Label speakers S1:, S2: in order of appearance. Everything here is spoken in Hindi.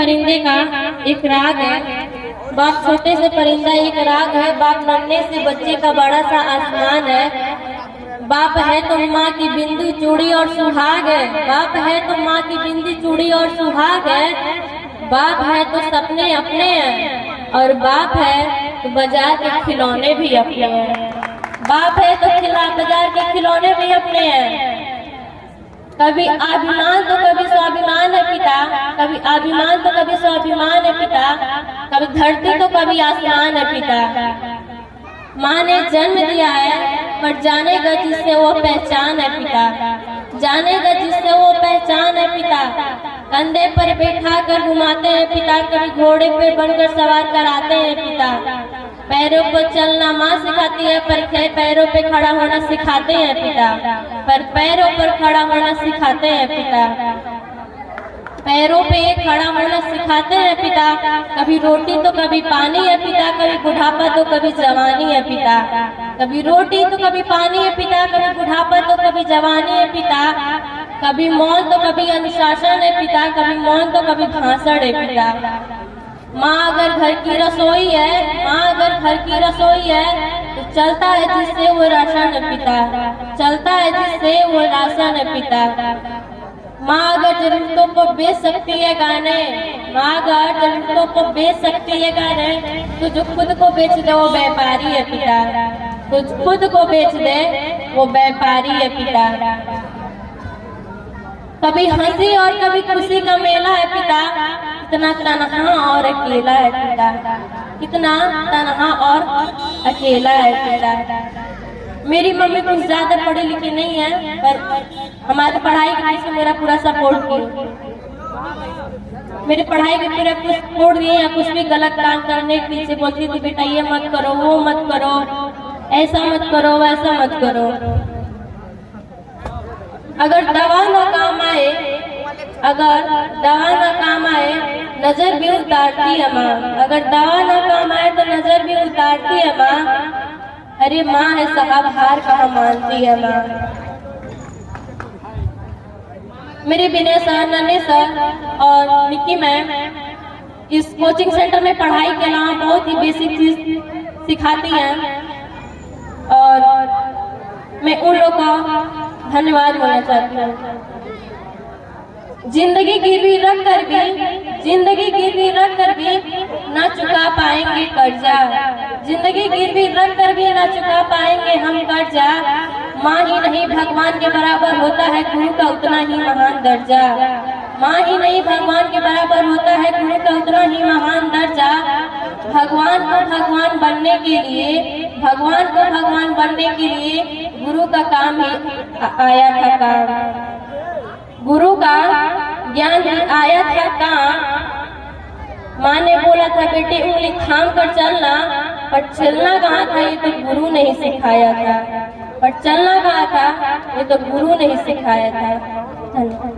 S1: परिंदे का एक राग है। बाप छोटे से परिंदा एक राग है, बाप नन्हे से बच्चे का बड़ा सा आसमान है। बाप है तो माँ की बिंदी चूड़ी और सुहाग है, बाप है तो माँ की बिंदी चूड़ी और सुहाग है। बाप है तो सपने अपने हैं, और बाप है तो बाजार के खिलौने भी अपने हैं। बाप है तो बाजार के खिलौने भी अपने हैं। कभी अभिमान तो कभी स्वाभिमान है पिता, कभी अभिमान तो कभी स्वाभिमान है पिता, कभी धरती तो कभी आसमान है पिता। माँ ने जन्म दिया है पर जानेगा जिससे वो पहचान है पिता, जानेगा जिससे वो पहचान है पिता। कंधे पर बैठा कर घुमाते हैं पिता, कभी घोड़े पे बनकर सवार कराते हैं पिता। पैरों पर चलना माँ सिखाती है, पर पैरों पे खड़ा होना सिखाते हैं पिता, पर पैरों पर खड़ा होना सिखाते हैं पिता। पैरों पे खड़ा होना सिखाते हैं पिता। कभी रोटी तो कभी पानी है पिता, कभी बुढ़ापा तो कभी जवानी है पिता। कभी रोटी तो कभी पानी है पिता, कभी बुढ़ापा तो कभी जवानी है पिता। कभी मौन तो कभी अनुशासन है पिता, कभी मौन तो कभी भाषण है पिता। माँ अगर घर की रसोई है, माँ अगर घर की रसोई है तो चलता है जिससे वो राशन है पिता, चलता है जिससे वो राशन है पिता। माँ अगर जरूरतों को बेच सकती है गाने, माँ अगर जरूरतों को बेच सकती है गाने, तो जो खुद को बेच दे वो व्यापारी है पिता, तो खुद को बेच दे वो व्यापारी है पिता। कभी हंसी और कभी खुशी का मेला है पिता, कितना तन्हा और अकेला है पिता, कितना तन्हा और अकेला है पिता। मेरी मम्मी कुछ ज्यादा पढ़ी लिखी नहीं है, पर हमारी पढ़ाई के पीछे मेरा पूरा सपोर्ट किया। मेरी पढ़ाई के पूरा कुछ सपोर्ट दिए, या कुछ भी गलत काम करने के पीछे बोलती थी बेटा ये मत करो, वो मत करो, ऐसा मत करो, वैसा मत करो। अगर दवा ना काम आए, अगर दवा ना काम आए नजर भी उतारती है माँ, अगर दवा ना काम आए तो नजर भी उतारती है माँ। अरे माँ है साहब हार कहाँ मानती है माँ। मेरे विनय सर, नन्हे सर और निक्की मैम इस कोचिंग सेंटर में पढ़ाई के अलावा बहुत ही बेसिक चीज सिखाती हैं, और मैं उन लोगों का धन्यवाद बोलना चाहती हूँ। जिंदगी गिरवी रख कर भी, जिंदगी गिरवी रख कर भी ना चुका पाएंगे कर्जा, जिंदगी गिरवी रख कर भी ना चुका पाएंगे हम कर्जा। माँ ही नहीं भगवान के बराबर होता है गुरु का उतना ही महान दर्जा, माँ ही नहीं भगवान के बराबर होता है गुरु का उतना ही महान दर्जा। भगवान को भगवान बनने के लिए, भगवान को भगवान बनने के लिए गुरु का काम ही आया था काम, गुरु का ज्ञान ही आया था काम। माँ ने बोला था बेटी उंगली थाम कर चलना, पर चलना कहाँ था ये तो गुरु ने ही सिखाया था, पर चलना कहाँ था ये तो गुरु ने ही सिखाया था। धन्यवाद।